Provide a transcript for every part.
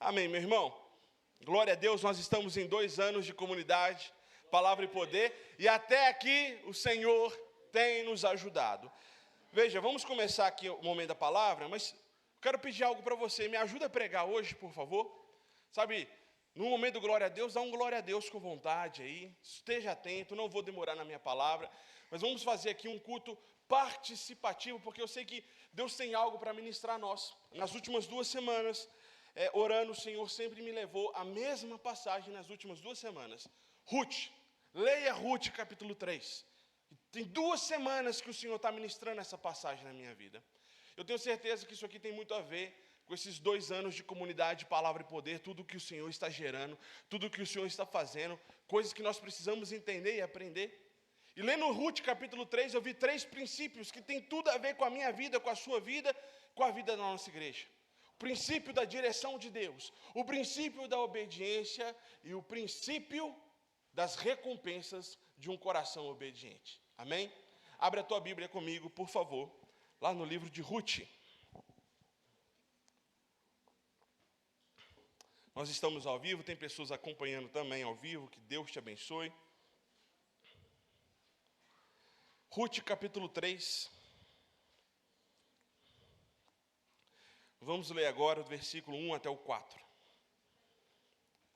Amém, meu irmão? Glória a Deus, nós estamos em 2 anos de comunidade, palavra e poder, e até aqui o Senhor tem nos ajudado. Veja, vamos começar aqui o momento da palavra, mas quero pedir algo para você, me ajuda a pregar hoje, por favor. Sabe, no momento do glória a Deus, dá um glória a Deus com vontade aí, esteja atento, não vou demorar na minha palavra, mas vamos fazer aqui um culto participativo, porque eu sei que Deus tem algo para ministrar a nós. Nas últimas 2 semanas, orando, o Senhor sempre me levou à mesma passagem nas últimas 2 semanas. Ruth, leia Ruth capítulo 3. Tem 2 semanas que o Senhor está ministrando essa passagem na minha vida. Eu tenho certeza que isso aqui tem muito a ver com esses 2 anos de comunidade, palavra e poder, tudo que o Senhor está gerando, tudo que o Senhor está fazendo, coisas que nós precisamos entender e aprender. E lendo Ruth capítulo 3, eu vi 3 princípios que tem tudo a ver com a minha vida, com a sua vida, com a vida da nossa igreja. O princípio da direção de Deus, o princípio da obediência e o princípio das recompensas de um coração obediente. Amém? Abre a tua Bíblia comigo, por favor, lá no livro de Ruth. Nós estamos ao vivo, tem pessoas acompanhando também ao vivo, que Deus te abençoe. Ruth capítulo 3. Vamos ler agora o versículo 1 até o 4.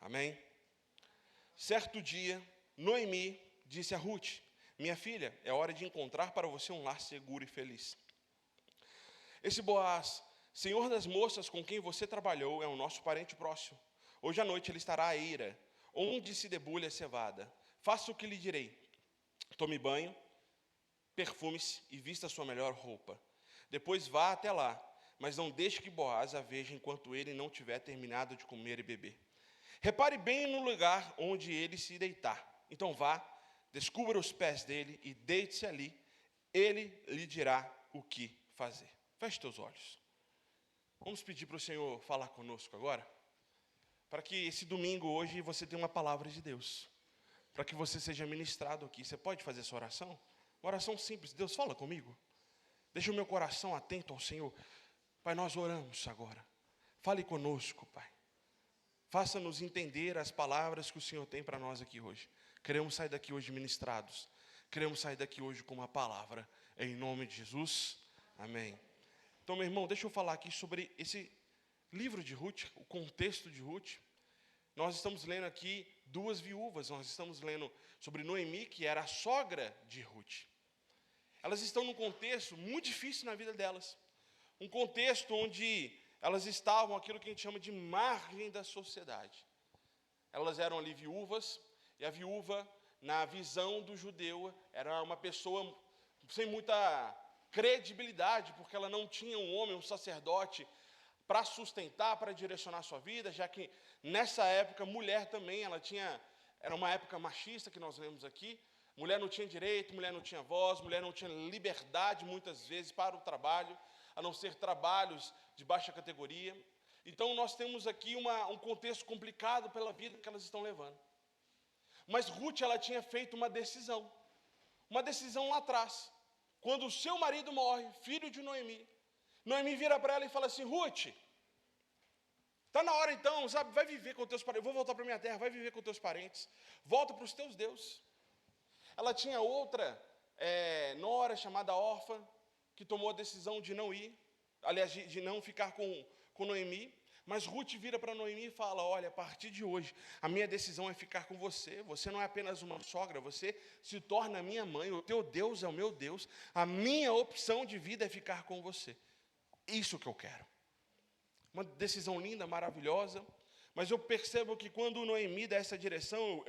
Amém? Certo dia, Noemi disse a Ruth: minha filha, é hora de encontrar para você um lar seguro e feliz. Esse Boaz, senhor das moças com quem você trabalhou, é o nosso parente próximo. Hoje à noite ele estará à eira, onde se debulha a cevada. Faça o que lhe direi. Tome banho, perfume-se e vista a sua melhor roupa. Depois vá até lá, mas não deixe que Boaz a veja enquanto ele não tiver terminado de comer e beber. Repare bem no lugar onde ele se deitar. Então vá, descubra os pés dele e deite-se ali. Ele lhe dirá o que fazer. Feche teus olhos. Vamos pedir para o Senhor falar conosco agora, para que esse domingo hoje você tenha uma palavra de Deus, para que você seja ministrado aqui. Você pode fazer essa oração? Uma oração simples. Deus, fala comigo. Deixa o meu coração atento ao Senhor. Pai, nós oramos agora. Fale conosco, Pai. Faça-nos entender as palavras que o Senhor tem para nós aqui hoje. Queremos sair daqui hoje ministrados. Queremos sair daqui hoje com uma palavra. Em nome de Jesus. Amém. Então, meu irmão, deixa eu falar aqui sobre esse livro de Ruth, o contexto de Ruth. Nós estamos lendo aqui 2 viúvas. Nós estamos lendo sobre Noemi, que era a sogra de Ruth. Elas estão num contexto muito difícil na vida delas. Um contexto onde elas estavam aquilo que a gente chama de margem da sociedade. Elas eram ali viúvas, e a viúva, na visão do judeu, era uma pessoa sem muita credibilidade, porque ela não tinha um homem, um sacerdote, para sustentar, para direcionar a sua vida, já que nessa época, mulher também, era uma época machista que nós lemos aqui. Mulher não tinha direito, mulher não tinha voz, mulher não tinha liberdade, muitas vezes, para o trabalho, a não ser trabalhos de baixa categoria. Então, nós temos aqui um contexto complicado pela vida que elas estão levando. Mas Ruth, ela tinha feito uma decisão lá atrás. Quando o seu marido morre, filho de Noemi, Noemi vira para ela e fala assim: Ruth, está na hora então, sabe, vai viver com teus parentes, eu vou voltar para a minha terra, vai viver com teus parentes, volta para os teus deuses. Ela tinha outra nora chamada Orfa, que tomou a decisão de não ir, aliás, de não ficar com Noemi, mas Ruth vira para Noemi e fala: olha, a partir de hoje, a minha decisão é ficar com você, você não é apenas uma sogra, você se torna minha mãe, o teu Deus é o meu Deus, a minha opção de vida é ficar com você, isso que eu quero. Uma decisão linda, maravilhosa, mas eu percebo que quando Noemi dá essa direção,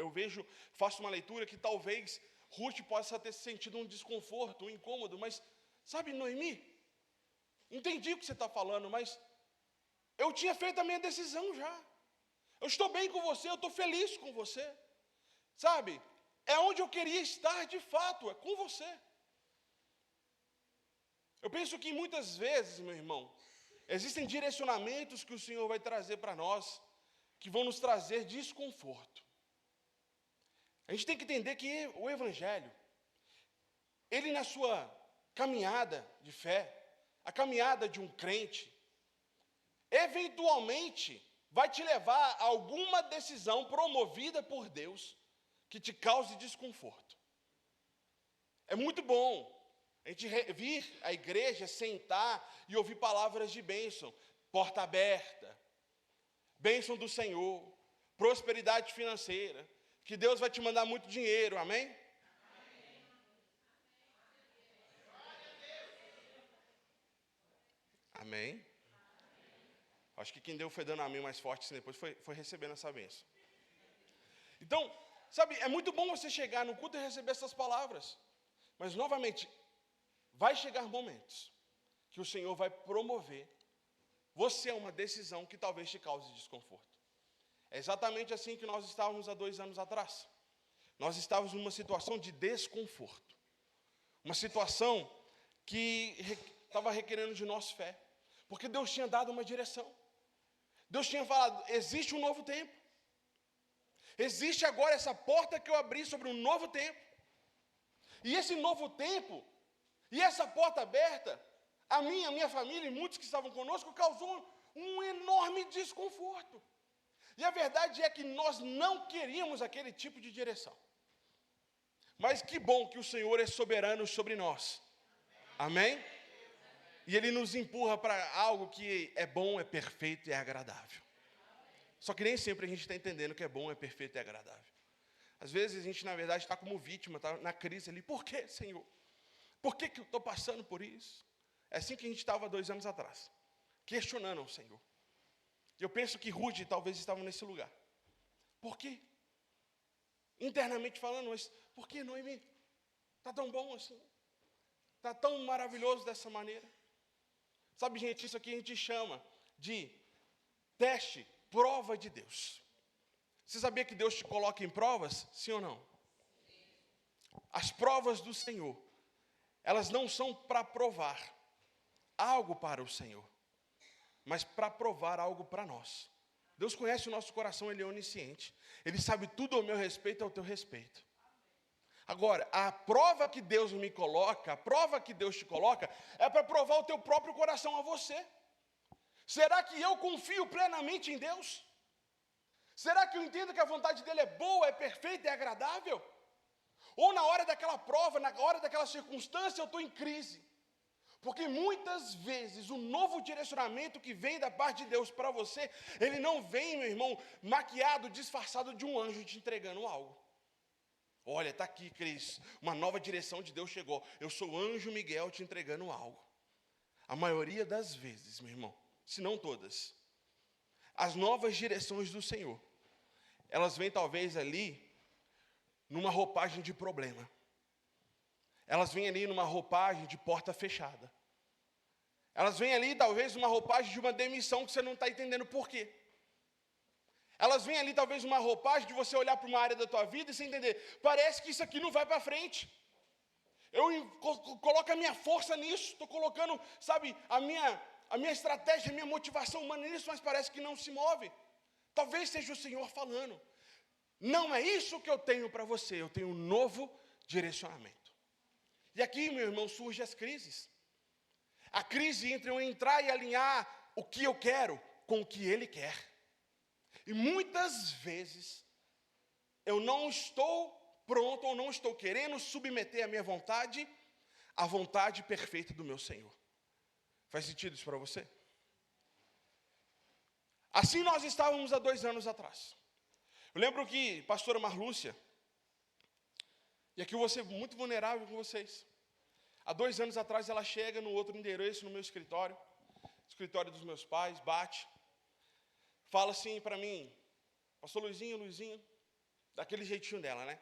faço uma leitura que talvez Ruth possa ter sentido um desconforto, um incômodo, mas, sabe, Noemi, entendi o que você está falando, mas eu tinha feito a minha decisão já. Eu estou bem com você, eu estou feliz com você. Sabe, é onde eu queria estar de fato, é com você. Eu penso que muitas vezes, meu irmão, existem direcionamentos que o Senhor vai trazer para nós, que vão nos trazer desconforto. A gente tem que entender que o Evangelho, ele na sua caminhada de fé, a caminhada de um crente, eventualmente, vai te levar a alguma decisão promovida por Deus que te cause desconforto. É muito bom a gente vir à igreja, sentar e ouvir palavras de bênção, porta aberta, bênção do Senhor, prosperidade financeira, que Deus vai te mandar muito dinheiro, amém? Amém? Acho que quem deu foi dando amém mais forte, assim, depois foi recebendo essa bênção. Então, sabe, é muito bom você chegar no culto e receber essas palavras, mas novamente, vai chegar momentos que o Senhor vai promover você a uma decisão que talvez te cause desconforto. É exatamente assim que nós estávamos há 2 anos atrás. Nós estávamos numa situação de desconforto. Uma situação que estava requerendo de nós fé. Porque Deus tinha dado uma direção. Deus tinha falado, existe um novo tempo. Existe agora essa porta que eu abri sobre um novo tempo. E esse novo tempo, e essa porta aberta, a minha família e muitos que estavam conosco, causou um enorme desconforto. E a verdade é que nós não queríamos aquele tipo de direção. Mas que bom que o Senhor é soberano sobre nós. Amém? E Ele nos empurra para algo que é bom, é perfeito e é agradável. Só que nem sempre a gente está entendendo que é bom, é perfeito e é agradável. Às vezes a gente, na verdade, está como vítima, está na crise ali. Por quê, Senhor? Por que eu estou passando por isso? É assim que a gente estava 2 anos atrás, questionando o Senhor. Eu penso que Ruth talvez estava nesse lugar. Por quê? Internamente falando, mas por que, Noemi? Está tão bom assim? Está tão maravilhoso dessa maneira? Sabe, gente, isso aqui a gente chama de teste, prova de Deus. Você sabia que Deus te coloca em provas? Sim ou não? As provas do Senhor, elas não são para provar algo para o Senhor, mas para provar algo para nós. Deus conhece o nosso coração, Ele é onisciente. Ele sabe tudo ao meu respeito e ao teu respeito. Agora, a prova que Deus me coloca, a prova que Deus te coloca, é para provar o teu próprio coração a você. Será que eu confio plenamente em Deus? Será que eu entendo que a vontade dEle é boa, é perfeita, é agradável? Ou na hora daquela prova, na hora daquela circunstância, eu estou em crise? Porque muitas vezes o novo direcionamento que vem da parte de Deus para você, ele não vem, meu irmão, maquiado, disfarçado de um anjo te entregando algo. Olha, está aqui, Cris, uma nova direção de Deus chegou. Eu sou o anjo Miguel te entregando algo. A maioria das vezes, meu irmão, se não todas, as novas direções do Senhor, elas vêm talvez ali numa roupagem de problema. Elas vêm ali numa roupagem de porta fechada. Elas vêm ali talvez numa roupagem de uma demissão que você não está entendendo por quê. Elas vêm ali talvez numa roupagem de você olhar para uma área da tua vida e você entender, parece que isso aqui não vai para frente. Eu coloco a minha força nisso, estou colocando, sabe, a minha estratégia, a minha motivação humana nisso, mas parece que não se move. Talvez seja o Senhor falando. Não é isso que eu tenho para você, eu tenho um novo direcionamento. E aqui, meu irmão, surgem as crises. A crise entre eu entrar e alinhar o que eu quero com o que Ele quer. E muitas vezes, eu não estou pronto ou não estou querendo submeter a minha vontade à vontade perfeita do meu Senhor. Faz sentido isso para você? Assim nós estávamos há 2 anos atrás. Eu lembro que pastora Marlúcia, e aqui eu vou ser muito vulnerável com vocês. Há 2 anos atrás ela chega no outro endereço, no meu escritório dos meus pais, bate, fala assim para mim, pastor Luizinho, daquele jeitinho dela, né?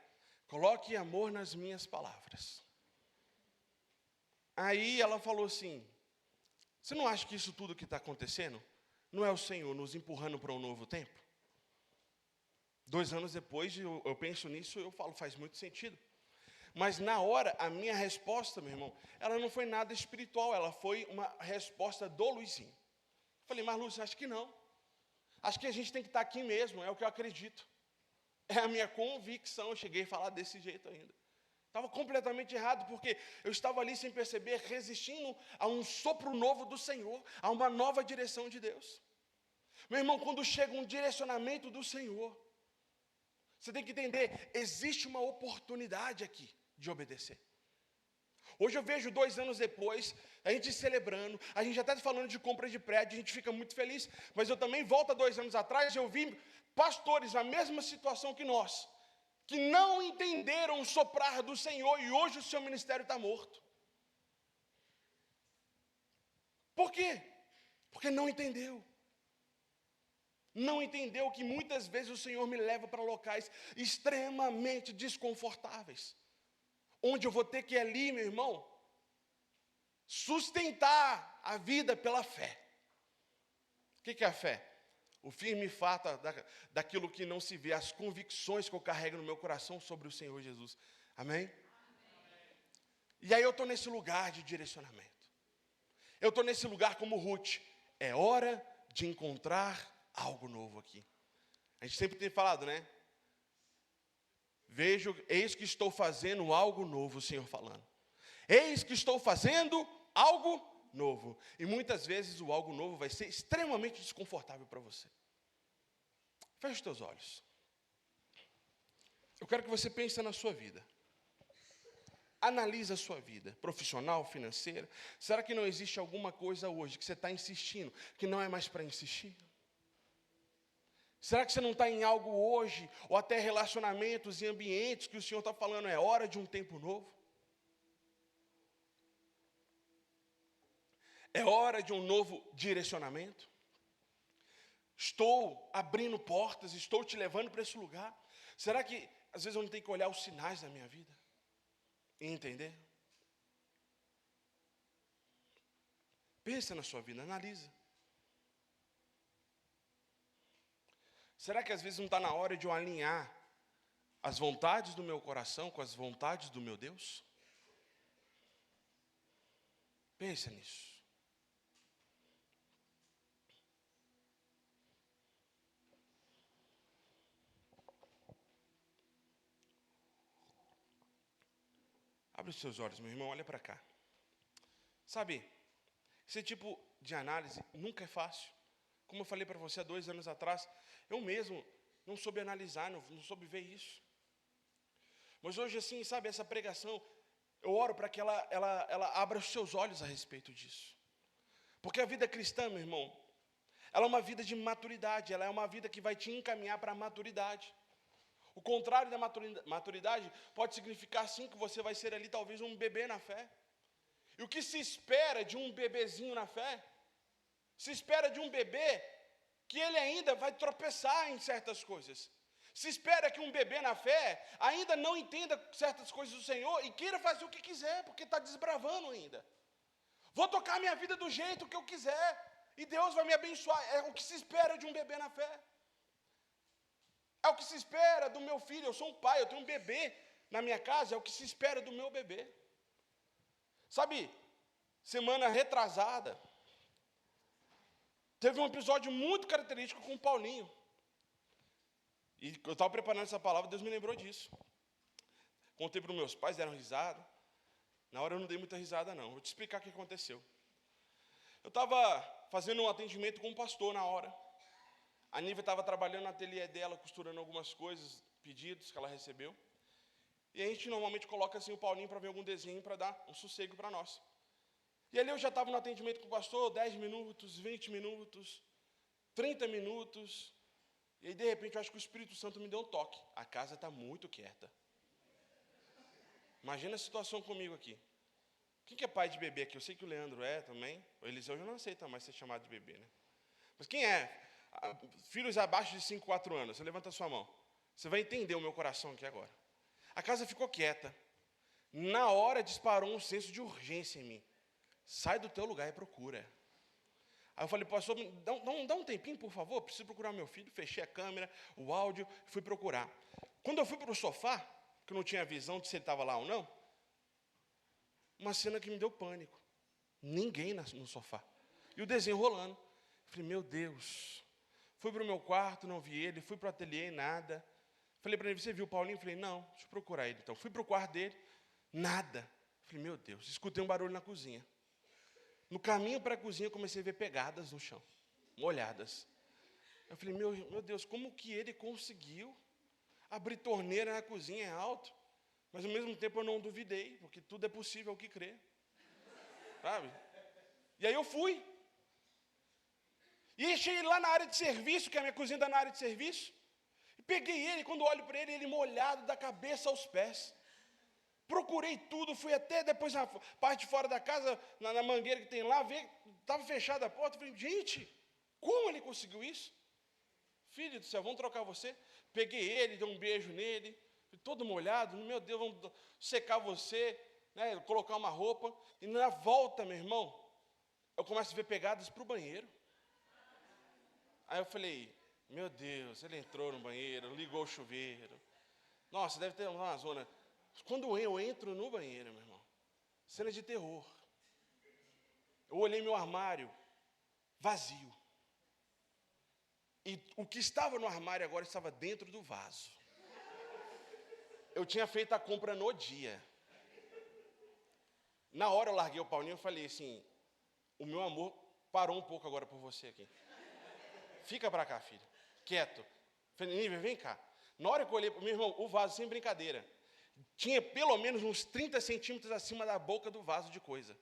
Coloque amor nas minhas palavras. Aí ela falou assim, você não acha que isso tudo que está acontecendo não é o Senhor nos empurrando para um novo tempo? 2 anos depois eu penso nisso, eu falo, faz muito sentido. Mas na hora, a minha resposta, meu irmão, ela não foi nada espiritual, ela foi uma resposta do Luizinho. Falei, mas Lúcio, acho que não. Acho que a gente tem que estar aqui mesmo, é o que eu acredito. É a minha convicção, eu cheguei a falar desse jeito ainda. Estava completamente errado, porque eu estava ali sem perceber, resistindo a um sopro novo do Senhor, a uma nova direção de Deus. Meu irmão, quando chega um direcionamento do Senhor, você tem que entender, existe uma oportunidade aqui de obedecer. Hoje eu vejo 2 anos depois, a gente celebrando, a gente já está falando de compra de prédio, a gente fica muito feliz, mas eu também volto a 2 anos atrás, eu vi pastores na mesma situação que nós, que não entenderam o soprar do Senhor e hoje o seu ministério está morto. Por quê? Porque não entendeu. Não entendeu que muitas vezes o Senhor me leva para locais extremamente desconfortáveis, onde eu vou ter que ali, meu irmão, sustentar a vida pela fé. O que é a fé? O firme fato daquilo que não se vê, as convicções que eu carrego no meu coração sobre o Senhor Jesus. Amém? Amém. E aí eu estou nesse lugar de direcionamento. Eu estou nesse lugar como Ruth. É hora de encontrar algo novo aqui. A gente sempre tem falado, né? Vejo, eis que estou fazendo algo novo, o Senhor falando. Eis que estou fazendo algo novo. E muitas vezes o algo novo vai ser extremamente desconfortável para você. Feche os teus olhos. Eu quero que você pense na sua vida. Analise a sua vida, profissional, financeira. Será que não existe alguma coisa hoje que você está insistindo, que não é mais para insistir? Será que você não está em algo hoje, ou até relacionamentos e ambientes que o Senhor está falando, é hora de um tempo novo? É hora de um novo direcionamento? Estou abrindo portas, estou te levando para esse lugar? Será que às vezes eu não tenho que olhar os sinais da minha vida e entender? Pensa na sua vida, analisa. Será que às vezes não está na hora de eu alinhar as vontades do meu coração com as vontades do meu Deus? Pensa nisso. Abre os seus olhos, meu irmão, olha para cá. Sabe, esse tipo de análise nunca é fácil. Como eu falei para você há 2 anos atrás, eu mesmo não soube analisar, não soube ver isso. Mas hoje, assim, sabe, essa pregação, eu oro para que ela abra os seus olhos a respeito disso. Porque a vida cristã, meu irmão, ela é uma vida de maturidade, ela é uma vida que vai te encaminhar para a maturidade. O contrário da maturidade pode significar, sim, que você vai ser ali talvez um bebê na fé. E o que se espera de um bebezinho na fé? Se espera de um bebê que ele ainda vai tropeçar em certas coisas. Se espera que um bebê na fé ainda não entenda certas coisas do Senhor e queira fazer o que quiser, porque está desbravando ainda. Vou tocar minha vida do jeito que eu quiser e Deus vai me abençoar. É o que se espera de um bebê na fé. É o que se espera do meu filho. Eu sou um pai, eu tenho um bebê na minha casa, é o que se espera do meu bebê. Sabe, semana retrasada, teve um episódio muito característico com o Paulinho. E eu estava preparando essa palavra, Deus me lembrou disso. Contei para os meus pais, deram risada. Na hora eu não dei muita risada, não. Vou te explicar o que aconteceu. Eu estava fazendo um atendimento com um pastor na hora. A Nívia estava trabalhando no ateliê dela, costurando algumas coisas, pedidos que ela recebeu. E a gente normalmente coloca assim o Paulinho para ver algum desenho, para dar um sossego para nós. E ali eu já estava no atendimento com o pastor, 10 minutos, 20 minutos, 30 minutos. E aí, de repente, eu acho que o Espírito Santo me deu um toque. A casa está muito quieta. Imagina a situação comigo aqui. Quem que é pai de bebê aqui? Eu sei que o Leandro é também. O Eliseu já não aceita mais ser chamado de bebê, né? Mas quem é? Filhos abaixo de 5, 4 anos. Você levanta a sua mão. Você vai entender o meu coração aqui agora. A casa ficou quieta. Na hora disparou um senso de urgência em mim. Sai do teu lugar e procura. Aí eu falei, pastor, dá um tempinho, por favor. Preciso procurar meu filho. Fechei a câmera, o áudio, fui procurar. Quando eu fui para o sofá, que eu não tinha visão de se ele estava lá ou não, uma cena que me deu pânico. Ninguém no sofá. E o desenho rolando. Falei, meu Deus. Fui para o meu quarto, não vi ele. Fui para o ateliê, nada. Falei para ele, você viu o Paulinho? Falei, não, deixa eu procurar ele. Então, fui para o quarto dele, nada. Falei, meu Deus, escutei um barulho na cozinha. No caminho para a cozinha, eu comecei a ver pegadas no chão, molhadas. Eu falei, meu Deus, como que ele conseguiu abrir torneira na cozinha é alto? Mas ao mesmo tempo eu não duvidei, porque tudo é possível ao que crer. Sabe? E aí eu fui. E cheguei lá na área de serviço, que a minha cozinha está na área de serviço. E peguei ele, quando olho para ele molhado da cabeça aos pés. Procurei tudo, fui até depois na parte de fora da casa, na mangueira que tem lá, estava fechada a porta. Falei, gente, como ele conseguiu isso? Filho do céu, vamos trocar você? Peguei ele, dei um beijo nele, todo molhado, meu Deus, vamos secar você, né, colocar uma roupa. E na volta, meu irmão, eu começo a ver pegadas para o banheiro. Aí eu falei, meu Deus, ele entrou no banheiro, ligou o chuveiro. Nossa, deve ter uma zona. Quando eu entro no banheiro, meu irmão, cena de terror. Eu olhei meu armário, vazio. E o que estava no armário agora estava dentro do vaso. Eu tinha feito a compra no dia. Na hora eu larguei o Paulinho e falei assim, o meu amor parou um pouco agora por você aqui. Fica pra cá, filho. Quieto. Falei, Nívia, vem cá. Na hora que eu olhei, meu irmão, o vaso, sem brincadeira, tinha pelo menos uns 30 centímetros acima da boca do vaso de coisa.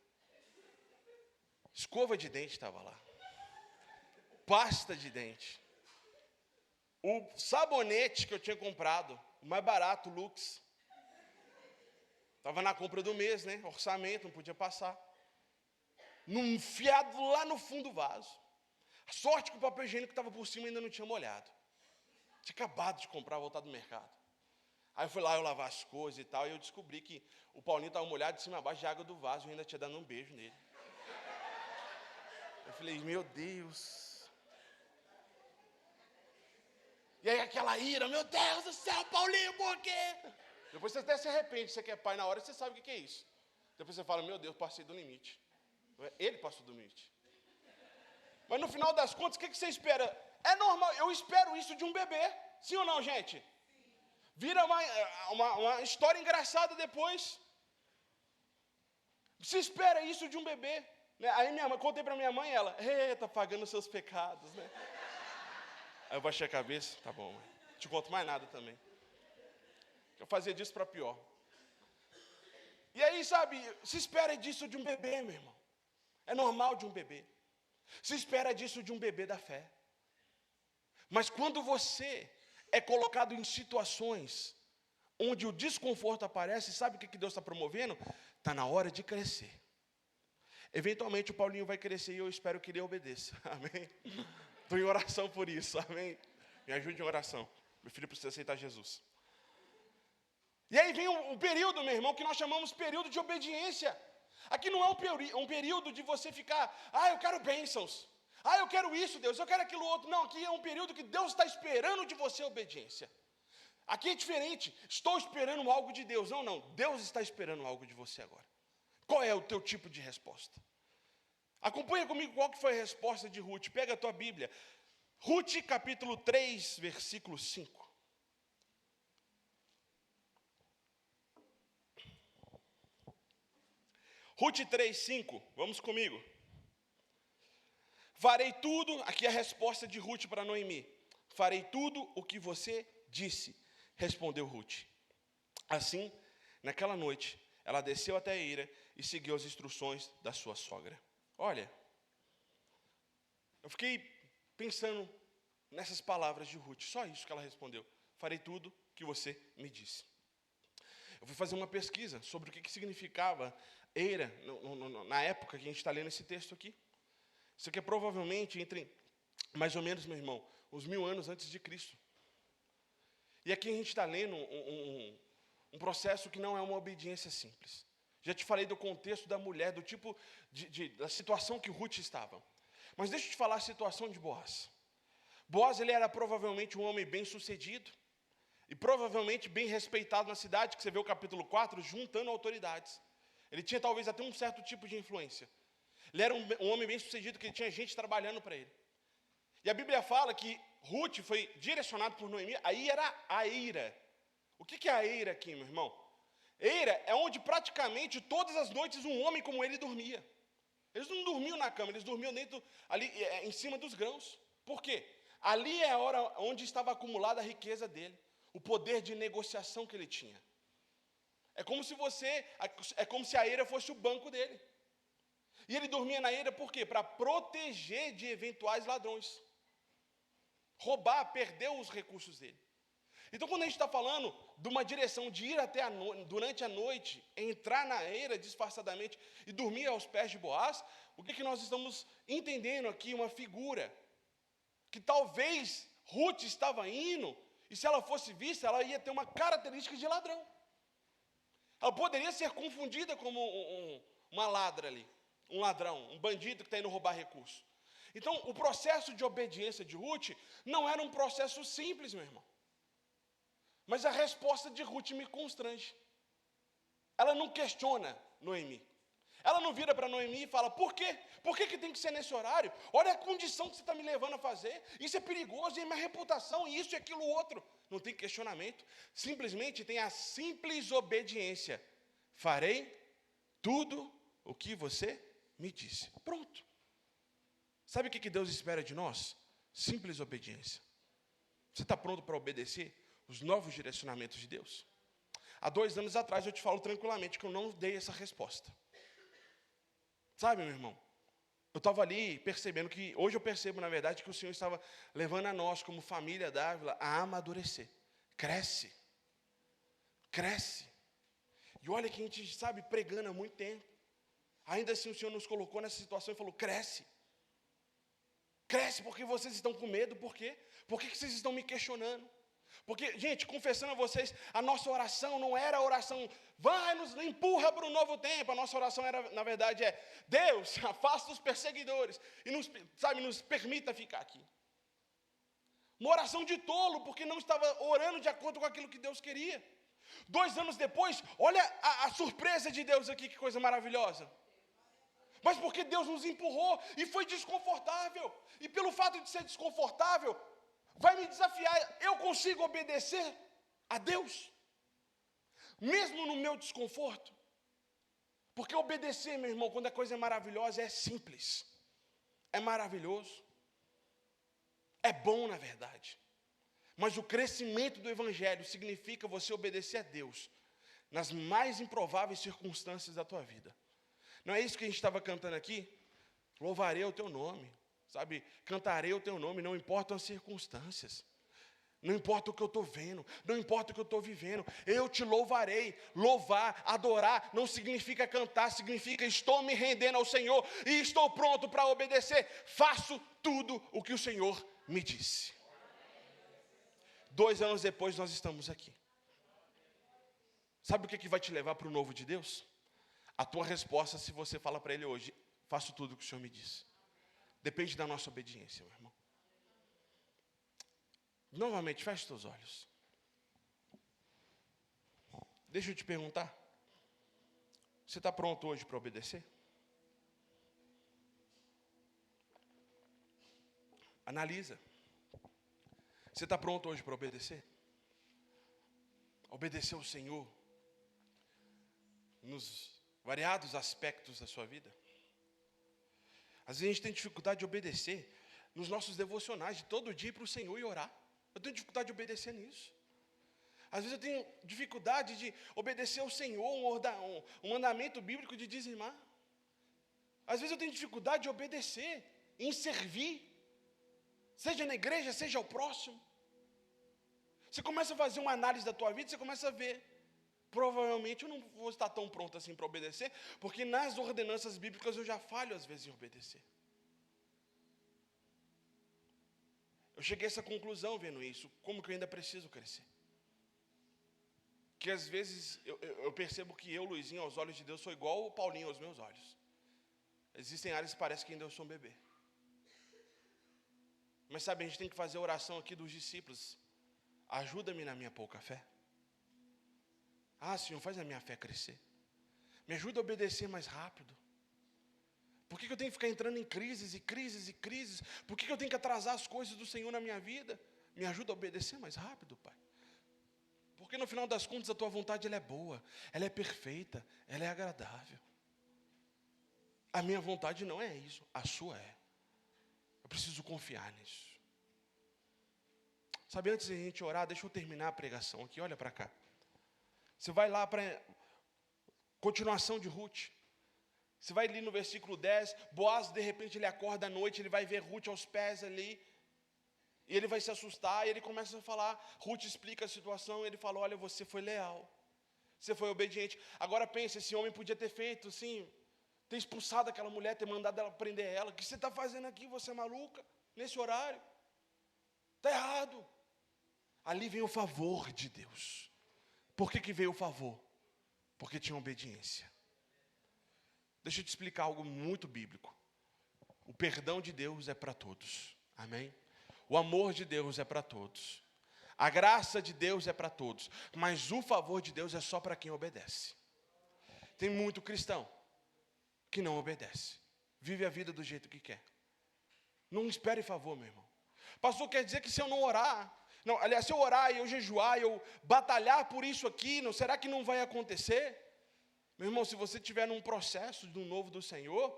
Escova de dente estava lá. Pasta de dente. O sabonete que eu tinha comprado, o mais barato, Lux. Estava na compra do mês, né? Orçamento, não podia passar. Enfiado lá no fundo do vaso. A sorte que o papel higiênico estava por cima e ainda não tinha molhado. Tinha acabado de comprar, voltar do mercado. Aí eu fui lá, eu lavar as coisas e tal, e eu descobri que o Paulinho estava molhado de cima a baixo de água do vaso, e eu ainda tinha dado um beijo nele. Eu falei, meu Deus. E aí aquela ira, meu Deus do céu, Paulinho, por quê? Depois você até se arrepende, você que é pai na hora, você sabe o que é isso. Depois você fala, meu Deus, passei do limite. Ele passou do limite. Mas no final das contas, o que você espera? É normal, eu espero isso de um bebê. Sim ou não, gente? Vira uma história engraçada depois. Você espera isso de um bebê. Né? Aí minha mãe, contei para minha mãe, ela, está pagando os seus pecados, né? Aí eu baixei a cabeça, tá bom, mãe. Não te conto mais nada também. Eu fazia disso para pior. E aí, sabe, se espera disso de um bebê, meu irmão. É normal de um bebê. Se espera disso de um bebê da fé. Mas quando você é colocado em situações onde o desconforto aparece, sabe o que Deus está promovendo? Está na hora de crescer. Eventualmente o Paulinho vai crescer e eu espero que ele obedeça. Amém? Estou em oração por isso, amém? Me ajude em oração. Meu filho precisa aceitar Jesus. E aí vem um período, meu irmão, que nós chamamos período de obediência. Aqui não é um período de você ficar, eu quero bênçãos. Eu quero isso, Deus, eu quero aquilo outro. Não, aqui é um período que Deus está esperando de você obediência. Aqui é diferente, estou esperando algo de Deus. Não, Deus está esperando algo de você agora. Qual é o teu tipo de resposta? Acompanha comigo qual que foi a resposta de Ruth. Pega a tua Bíblia. Ruth, capítulo 3, versículo 5. Ruth 3, 5. Vamos comigo. Farei tudo, aqui é a resposta de Ruth para Noemi. Farei tudo o que você disse, respondeu Ruth. Assim, naquela noite, ela desceu até a eira e seguiu as instruções da sua sogra. Olha, eu fiquei pensando nessas palavras de Ruth, só isso que ela respondeu. Farei tudo que você me disse. Eu fui fazer uma pesquisa sobre o que significava eira na época que a gente está lendo esse texto aqui. Isso aqui é provavelmente entre, mais ou menos, meu irmão, uns 1000 anos antes de Cristo. E aqui a gente está lendo um processo que não é uma obediência simples. Já te falei do contexto da mulher, do tipo da situação que Ruth estava. Mas deixa eu te falar a situação de Boaz. Boaz, ele era provavelmente um homem bem sucedido e provavelmente bem respeitado na cidade, que você vê o capítulo 4, juntando autoridades. Ele tinha talvez até um certo tipo de influência. Ele era um homem bem sucedido, que ele tinha gente trabalhando para ele. E a Bíblia fala que Ruth foi direcionado por Noemi, aí era a eira. O que é a eira aqui, meu irmão? Eira é onde praticamente todas as noites um homem como ele dormia. Eles não dormiam na cama, eles dormiam ali em cima dos grãos. Por quê? ali é a hora onde estava acumulada a riqueza dele, o poder de negociação que ele tinha. É como se a eira fosse o banco dele. E ele dormia na eira por quê? Para proteger de eventuais ladrões. Roubar, perder os recursos dele. Então, quando a gente está falando de uma direção de ir até durante a noite, entrar na eira disfarçadamente e dormir aos pés de Boaz, o que nós estamos entendendo aqui? Uma figura que talvez Ruth estava indo, e se ela fosse vista, ela ia ter uma característica de ladrão. Ela poderia ser confundida como uma ladra ali, um ladrão, um bandido que está indo roubar recurso. Então, o processo de obediência de Ruth não era um processo simples, meu irmão. Mas a resposta de Ruth me constrange. Ela não questiona Noemi. Ela não vira para Noemi e fala, por quê? Por que tem que ser nesse horário? Olha a condição que você está me levando a fazer. Isso é perigoso, e é minha reputação, e isso e aquilo outro. Não tem questionamento. Simplesmente tem a simples obediência. Farei tudo o que você me disse. Pronto. Sabe o que Deus espera de nós? Simples obediência. Você está pronto para obedecer os novos direcionamentos de Deus? Há 2 anos atrás eu te falo tranquilamente que eu não dei essa resposta. Sabe, meu irmão? Eu estava ali percebendo que, hoje eu percebo, na verdade, que o Senhor estava levando a nós, como família d'Ávila, a amadurecer. Cresce. Cresce. E olha que a gente, sabe, pregando há muito tempo. Ainda assim o Senhor nos colocou nessa situação e falou, cresce. Cresce porque vocês estão com medo, por quê? Por que vocês estão me questionando? Porque, gente, confessando a vocês, a nossa oração não era a oração, vai, nos empurra para um novo tempo. A nossa oração era, na verdade, Deus, afasta os perseguidores e nos permita ficar aqui. Uma oração de tolo, porque não estava orando de acordo com aquilo que Deus queria. 2 anos depois, olha a surpresa de Deus aqui, que coisa maravilhosa. Mas porque Deus nos empurrou e foi desconfortável. E pelo fato de ser desconfortável, vai me desafiar, eu consigo obedecer a Deus? Mesmo no meu desconforto? Porque obedecer, meu irmão, quando a coisa é maravilhosa, é simples. É maravilhoso. É bom, na verdade. Mas o crescimento do Evangelho significa você obedecer a Deus nas mais improváveis circunstâncias da tua vida. Não é isso que a gente estava cantando aqui? Louvarei o teu nome, sabe? Cantarei o teu nome, não importam as circunstâncias. Não importa o que eu estou vendo, não importa o que eu estou vivendo, eu te louvarei. Louvar, adorar, não significa cantar, significa estou me rendendo ao Senhor e estou pronto para obedecer. Faço tudo o que o Senhor me disse. 2 anos depois nós estamos aqui. Sabe o que vai te levar para o novo de Deus? A tua resposta, se você fala para Ele hoje, faço tudo o que o Senhor me disse. Depende da nossa obediência, meu irmão. Novamente, feche os teus olhos. Deixa eu te perguntar. Você está pronto hoje para obedecer? Analisa. Você está pronto hoje para obedecer? Obedecer ao Senhor nos variados aspectos da sua vida? Às vezes a gente tem dificuldade de obedecer nos nossos devocionais, de todo dia ir para o Senhor e orar. Eu tenho dificuldade de obedecer nisso. Às vezes eu tenho dificuldade de obedecer ao Senhor, um mandamento bíblico de dizimar. Às vezes eu tenho dificuldade de obedecer em servir, seja na igreja, seja ao próximo. Você começa a fazer uma análise da tua vida, você começa a ver, provavelmente eu não vou estar tão pronto assim para obedecer, porque nas ordenanças bíblicas eu já falho às vezes em obedecer. Eu cheguei a essa conclusão vendo isso, como que eu ainda preciso crescer. Que às vezes eu percebo que eu, Luizinho, aos olhos de Deus, sou igual o Paulinho aos meus olhos. Existem áreas que parece que ainda eu sou um bebê. Mas sabe, a gente tem que fazer a oração aqui dos discípulos. Ajuda-me na minha pouca fé. Ah, Senhor, faz a minha fé crescer. Me ajuda a obedecer mais rápido. Por que eu tenho que ficar entrando em crises e crises e crises? Por que eu tenho que atrasar as coisas do Senhor na minha vida? Me ajuda a obedecer mais rápido, Pai. Porque no final das contas a tua vontade ela é boa, ela é perfeita, ela é agradável. A minha vontade não é isso, a sua é. Eu preciso confiar nisso. Sabe, antes de a gente orar, deixa eu terminar a pregação aqui, olha para cá. Você vai lá para continuação de Ruth. Você vai ali no versículo 10, Boaz, de repente, ele acorda à noite, ele vai ver Ruth aos pés ali, e ele vai se assustar, e ele começa a falar, Ruth explica a situação, e ele fala, olha, você foi leal, você foi obediente. Agora pensa, esse homem podia ter feito, assim, ter expulsado aquela mulher, ter mandado ela prender ela. O que você está fazendo aqui, você é maluca, nesse horário? Está errado. Ali vem o favor de Deus. Por que veio o favor? Porque tinha obediência. Deixa eu te explicar algo muito bíblico. O perdão de Deus é para todos. Amém? O amor de Deus é para todos. A graça de Deus é para todos. Mas o favor de Deus é só para quem obedece. Tem muito cristão que não obedece. Vive a vida do jeito que quer. Não espere favor, meu irmão. Pastor, quer dizer que se eu não orar... Não, aliás, se eu orar e eu jejuar, eu batalhar por isso aqui, não, será que não vai acontecer? Meu irmão, se você estiver num processo de um novo do Senhor,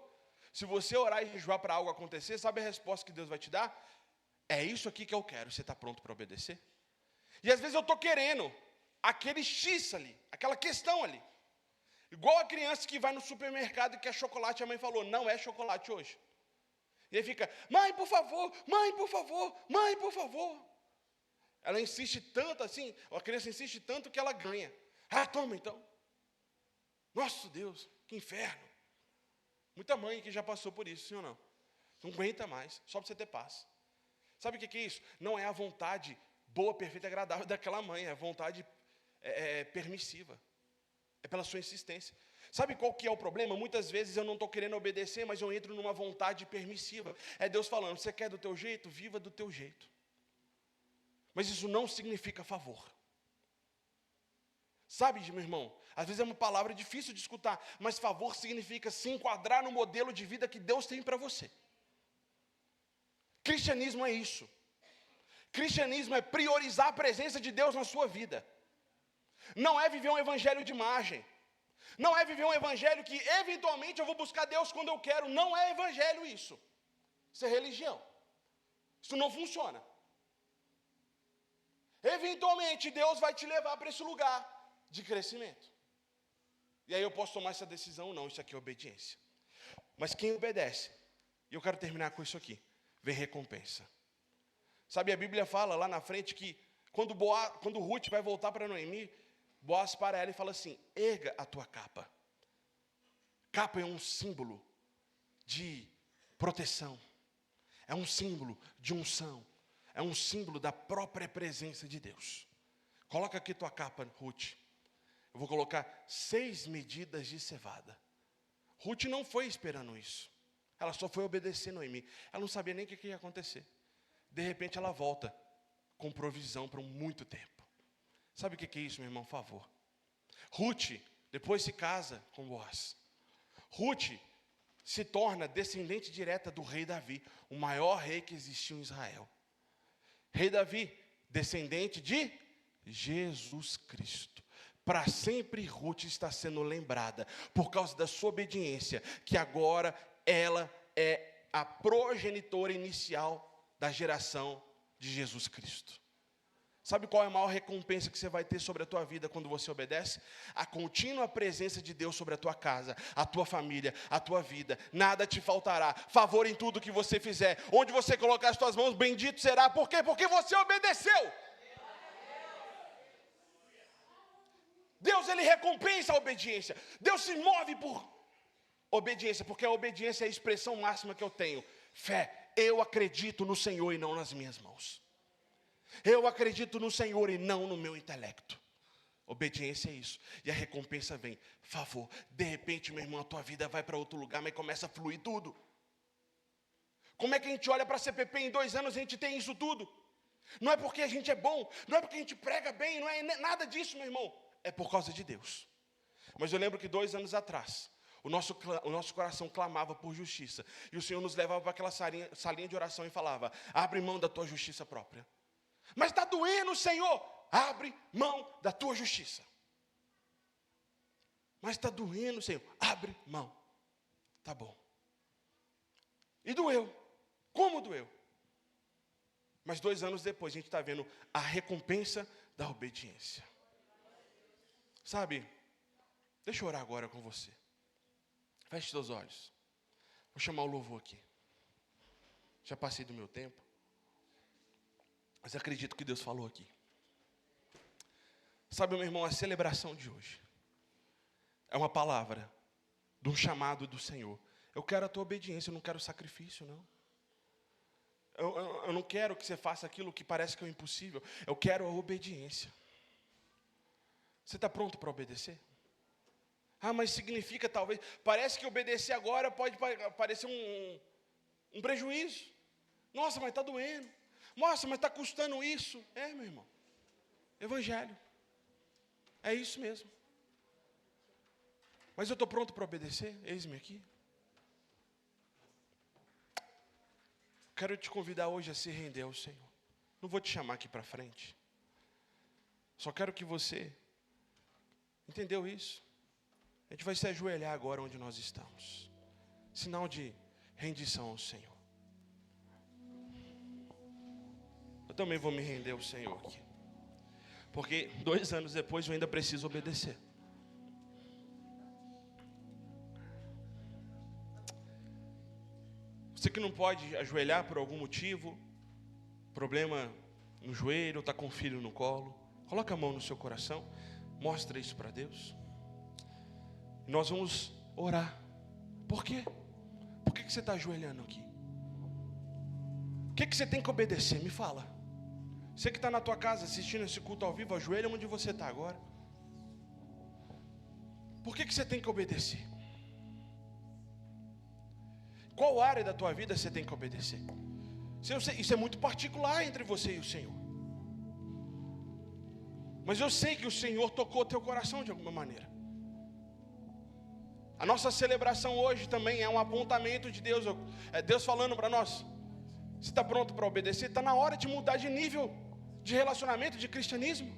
se você orar e jejuar para algo acontecer, sabe a resposta que Deus vai te dar? É isso aqui que eu quero, você está pronto para obedecer? E às vezes eu estou querendo aquele X ali, aquela questão ali. Igual a criança que vai no supermercado e quer chocolate, a mãe falou, não é chocolate hoje. E aí fica, mãe, por favor, mãe, por favor, mãe, por favor. Ela insiste tanto assim, a criança insiste tanto que ela ganha. Ah, toma então. Nossa Deus, que inferno. Muita mãe que já passou por isso, sim ou não? Não aguenta mais, só para você ter paz. Sabe o que é isso? Não é a vontade boa, perfeita e agradável daquela mãe, é a vontade permissiva. É pela sua insistência. Sabe qual que é o problema? Muitas vezes eu não estou querendo obedecer, mas eu entro numa vontade permissiva. É Deus falando, você quer do teu jeito? Viva do teu jeito. Mas isso não significa favor. Sabe, meu irmão, às vezes é uma palavra difícil de escutar, mas favor significa se enquadrar no modelo de vida que Deus tem para você. Cristianismo é isso. Cristianismo é priorizar a presença de Deus na sua vida. Não é viver um evangelho de margem. Não é viver um evangelho que eventualmente eu vou buscar Deus quando eu quero. Não é evangelho isso. Isso é religião. Isso não funciona. Eventualmente Deus vai te levar para esse lugar de crescimento. E aí eu posso tomar essa decisão ou não, isso aqui é obediência. Mas quem obedece, e eu quero terminar com isso aqui, vem recompensa. Sabe, a Bíblia fala lá na frente que quando Ruth vai voltar para Noemi, Boaz para ela e fala assim, erga a tua capa. Capa é um símbolo de proteção, é um símbolo de unção, é um símbolo da própria presença de Deus. Coloca aqui tua capa, Ruth. Eu vou colocar 6 medidas de cevada. Ruth não foi esperando isso. Ela só foi obedecer Noemi. Ela não sabia nem o que ia acontecer. De repente ela volta com provisão para muito tempo. Sabe o que é isso, meu irmão? Favor. Ruth depois se casa com Boaz. Ruth se torna descendente direta do rei Davi, o maior rei que existiu em Israel. Rei Davi, descendente de Jesus Cristo. Para sempre Ruth está sendo lembrada, por causa da sua obediência, que agora ela é a progenitora inicial da geração de Jesus Cristo. Sabe qual é a maior recompensa que você vai ter sobre a tua vida quando você obedece? A contínua presença de Deus sobre a tua casa, a tua família, a tua vida. Nada te faltará. Favor em tudo que você fizer. Onde você colocar as tuas mãos, bendito será. Por quê? Porque você obedeceu. Deus, Ele recompensa a obediência. Deus se move por obediência, porque a obediência é a expressão máxima que eu tenho. Fé, eu acredito no Senhor e não nas minhas mãos. Eu acredito no Senhor e não no meu intelecto. Obediência é isso. E a recompensa vem. Favor. De repente, meu irmão, a tua vida vai para outro lugar, mas começa a fluir tudo. Como é que a gente olha para a CPP em 2 anos e a gente tem isso tudo? Não é porque a gente é bom, não é porque a gente prega bem, não é nada disso, meu irmão. É por causa de Deus. Mas eu lembro que 2 anos atrás, o nosso coração clamava por justiça. E o Senhor nos levava para aquela salinha de oração e falava, abre mão da tua justiça própria. Mas está doendo, Senhor. Abre mão da tua justiça. Mas está doendo, Senhor. Abre mão. Tá bom. E doeu. Como doeu? Mas 2 anos depois, a gente está vendo a recompensa da obediência. Sabe, deixa eu orar agora com você. Feche seus olhos. Vou chamar o louvor aqui. Já passei do meu tempo. Mas acredito que Deus falou aqui. Sabe, meu irmão, a celebração de hoje é uma palavra de um chamado do Senhor. Eu quero a tua obediência, eu não quero sacrifício, não. Eu não quero que você faça aquilo que parece que é impossível. Eu quero a obediência. Você está pronto para obedecer? Ah, mas significa talvez... Parece que obedecer agora pode parecer um prejuízo. Nossa, mas está doendo. Nossa, mas está custando isso. É, meu irmão. Evangelho. É isso mesmo. Mas eu estou pronto para obedecer? Eis-me aqui. Quero te convidar hoje a se render ao Senhor. Não vou te chamar aqui para frente. Só quero que você... Entendeu isso? A gente vai se ajoelhar agora onde nós estamos. Sinal de rendição ao Senhor. Eu também vou me render ao Senhor aqui. Porque 2 anos depois eu ainda preciso obedecer. Você que não pode ajoelhar por algum motivo, problema no joelho, está com o filho no colo, coloca a mão no seu coração, mostra isso para Deus. E nós vamos orar. Por quê? Por que você está ajoelhando aqui? O que você tem que obedecer? Me fala. Você que está na tua casa assistindo esse culto ao vivo, ajoelha onde você está agora. Por que você tem que obedecer? Qual área da tua vida você tem que obedecer? Isso é muito particular entre você e o Senhor. Mas eu sei que o Senhor tocou teu coração de alguma maneira. A nossa celebração hoje também é um apontamento de Deus. É Deus falando para nós. Você está pronto para obedecer? Está na hora de mudar de nível de relacionamento, de cristianismo.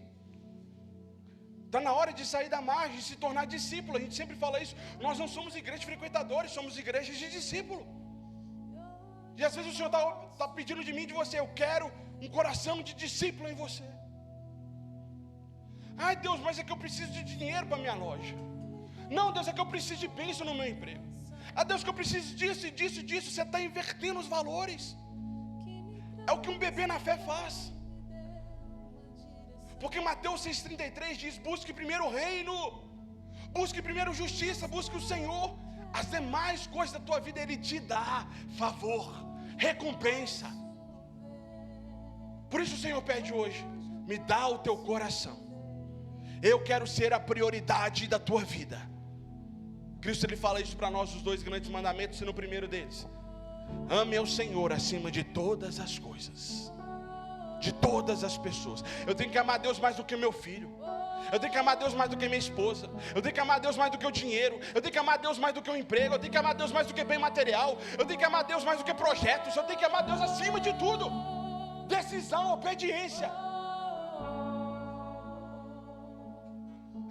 Está na hora de sair da margem, de se tornar discípulo. A gente sempre fala isso. Nós não somos igrejas frequentadores, somos igrejas de discípulo. E às vezes o Senhor está pedindo de mim, de você. Eu quero um coração de discípulo em você. Ai, Deus, mas é que eu preciso de dinheiro para minha loja. Não, Deus, é que eu preciso de bênção no meu emprego. Ah, Deus, que eu preciso disso e disso e disso. Você está invertendo os valores. É o que um bebê na fé faz. Porque Mateus 6,33 diz: busque primeiro o reino, busque primeiro justiça, busque o Senhor. As demais coisas da tua vida Ele te dá favor, recompensa. Por isso o Senhor pede hoje: me dá o teu coração. Eu quero ser a prioridade da tua vida. Cristo ele fala isso para nós, os 2 grandes mandamentos, e no primeiro deles: ame ao Senhor acima de todas as coisas, de todas as pessoas. Eu tenho que amar Deus mais do que meu filho. Eu tenho que amar Deus mais do que minha esposa. Eu tenho que amar Deus mais do que o dinheiro. Eu tenho que amar Deus mais do que o emprego. Eu tenho que amar Deus mais do que bem material. Eu tenho que amar Deus mais do que projetos. Eu tenho que amar Deus acima de tudo. Decisão, obediência.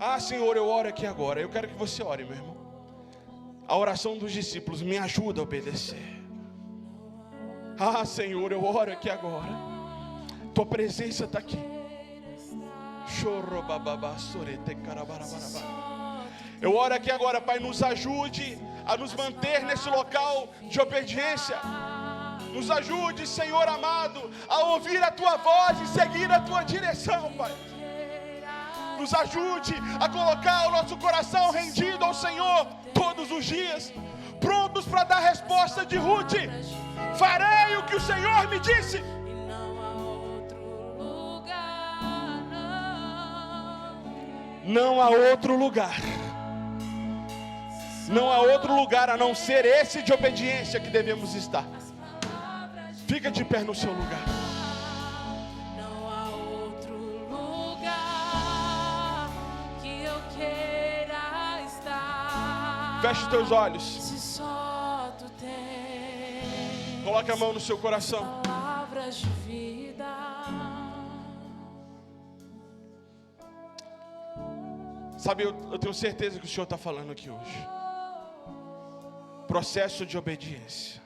Ah, Senhor, eu oro aqui agora. Eu quero que você ore, meu irmão. A oração dos discípulos me ajuda a obedecer. Ah, Senhor, eu oro aqui agora. Tua presença está aqui. Eu oro aqui agora, Pai, nos ajude a nos manter nesse local de obediência. Nos ajude, Senhor amado, a ouvir a Tua voz e seguir a Tua direção, Pai. Nos ajude a colocar o nosso coração rendido ao Senhor todos os dias, prontos para dar resposta de Ruth: farei o que o Senhor me disse. Não há outro lugar. Não há outro lugar a não ser esse de obediência que devemos estar. Fica de pé no seu lugar. Não há outro lugar que eu queira estar. Feche os teus olhos. Se só tu tens. Coloque a mão no seu coração. Palavras de vida. Sabe, eu tenho certeza que o Senhor está falando aqui hoje. Processo de obediência.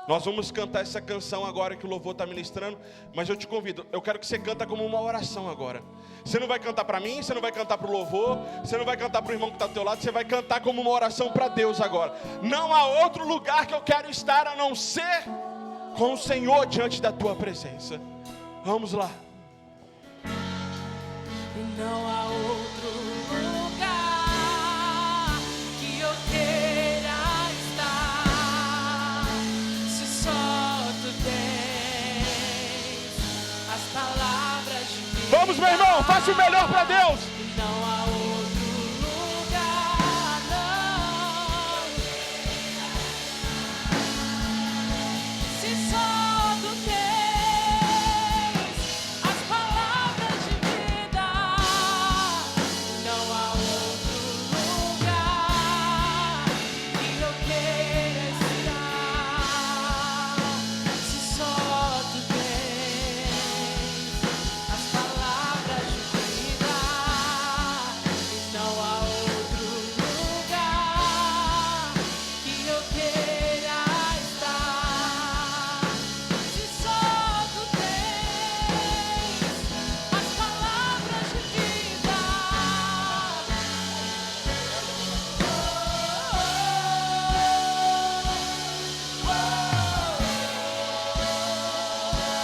Nós vamos cantar essa canção agora que o louvor está ministrando, mas eu te convido, eu quero que você canta como uma oração agora. Você não vai cantar para mim, você não vai cantar para o louvor, você não vai cantar para o irmão que está do teu lado, você vai cantar como uma oração para Deus agora. Não há outro lugar que eu quero estar a não ser com o Senhor diante da tua presença. Vamos lá. E não há outro lugar que eu queira estar, se só tu tens as palavras de vida. Vamos, meu irmão, faça o melhor para Deus. E não